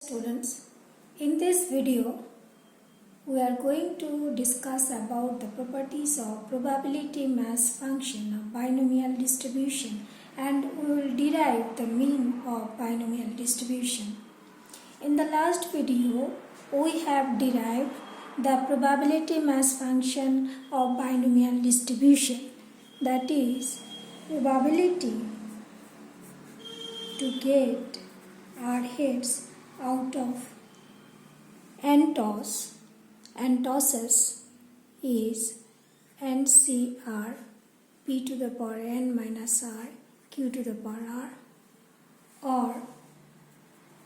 Students, in this video we are going to discuss about the properties of probability mass function of binomial distribution, and we will derive the mean of binomial distribution. In the last video we have derived the probability mass function of binomial distribution, that is probability to get our heads out of n tosses is NCR p to the power n minus r q to the power r, or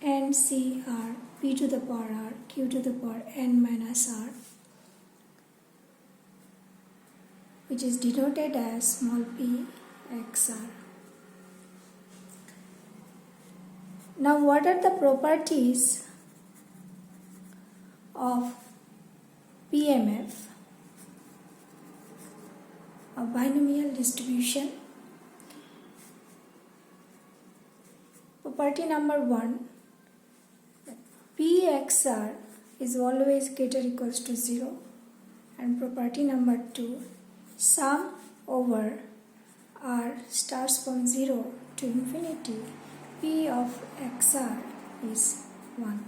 NCR p to the power r q to the power n minus r, which is denoted as small p xr. Now, what are the properties of PMF, of binomial distribution? Property number 1, Pxr is always greater or equals to 0, and property number 2, sum over r starts from 0 to infinity. P of xr is 1.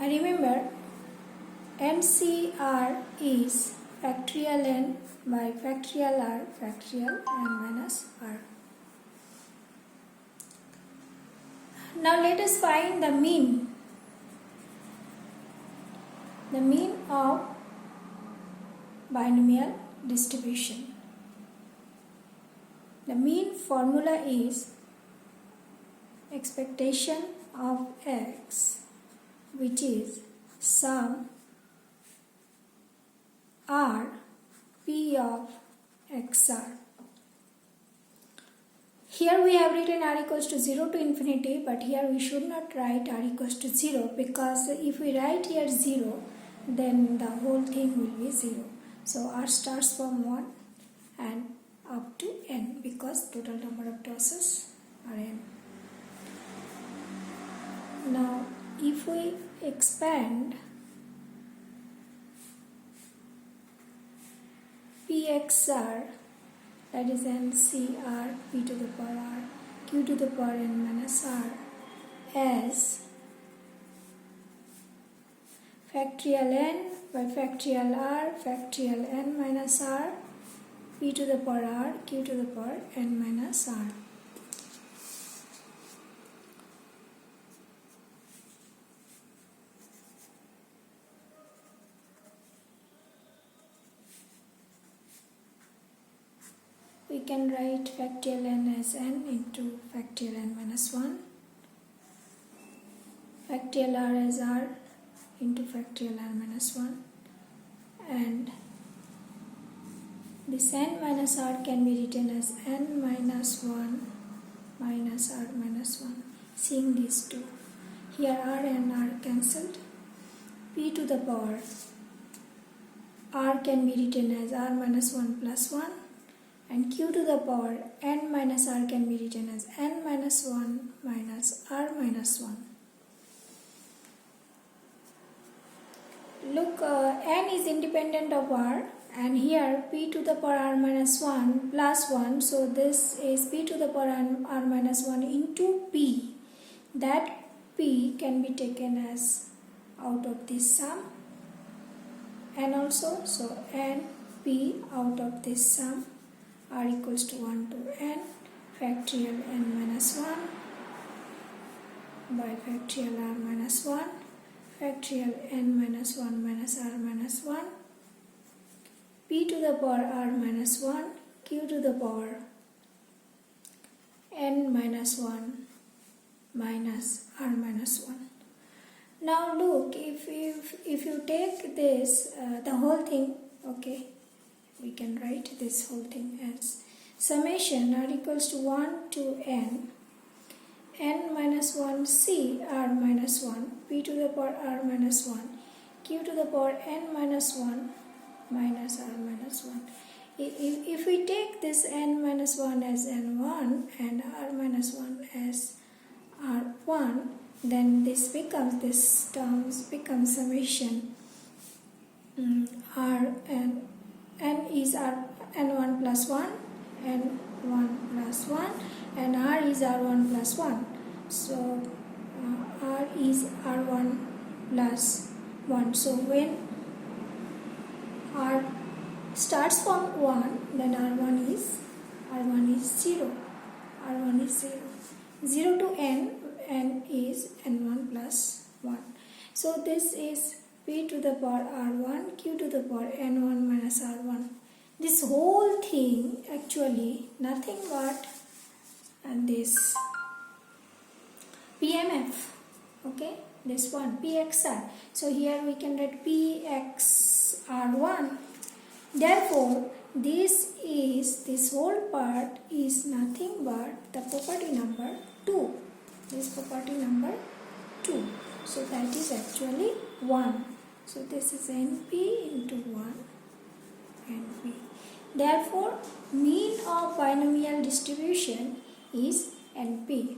And remember, NCR is factorial n by factorial r factorial n minus r. Now let us find the mean. The mean of binomial distribution. The mean formula is expectation of x, which is sum r p of xr. Here we have written r equals to 0 to infinity, but here we should not write r equals to 0, because if we write here 0, then the whole thing will be 0. So r starts from 1 and up to n, because total number of tosses are n. Now if we expand Pxr, that is NCR p to the power r q to the power n minus r, as factorial n by factorial r factorial n minus r p to the power r q to the power n minus r. We can write factorial n as n into factorial n minus 1, factorial r as r into factorial n minus 1, and this n minus r can be written as n minus 1 minus r minus 1. Seeing these two, here r and r cancelled. P to the power r can be written as r minus 1 plus 1, and q to the power n minus r can be written as n minus 1 minus r minus 1. Look, n is independent of r, and here p to the power r minus 1 plus 1, so this is p to the power r minus 1 into p. That p can be taken as out of this sum, and also, so n p out of this sum, r equals to 1 to n factorial n minus 1 by factorial r minus 1 factorial n minus 1 minus r minus 1 p to the power r minus 1 q to the power n minus 1 minus r minus 1. Now look, if you take this, the whole thing, okay, we can write this whole thing as summation r equals to 1 to n minus 1 c r minus 1 p to the power r minus 1 q to the power n minus 1 minus r minus 1. if we take this n minus 1 as n1 and r minus 1 as r1, then this terms become summation r and n is r n1 plus 1, n1 plus 1, and r is r1 plus 1. So r is r1 plus 1. So when r starts from 1, then r1 is 0. r1 is 0. 0 to n is n1 plus 1. So this is p to the power r1 q to the power n1 minus r1. This whole thing actually nothing but this PMF, okay, this one PXR. So here we can write PXR1. Therefore, this whole part is nothing but the property number 2. This property number 2. So that is actually 1. So this is NP into 1 NP. Therefore, mean of binomial distribution is NP.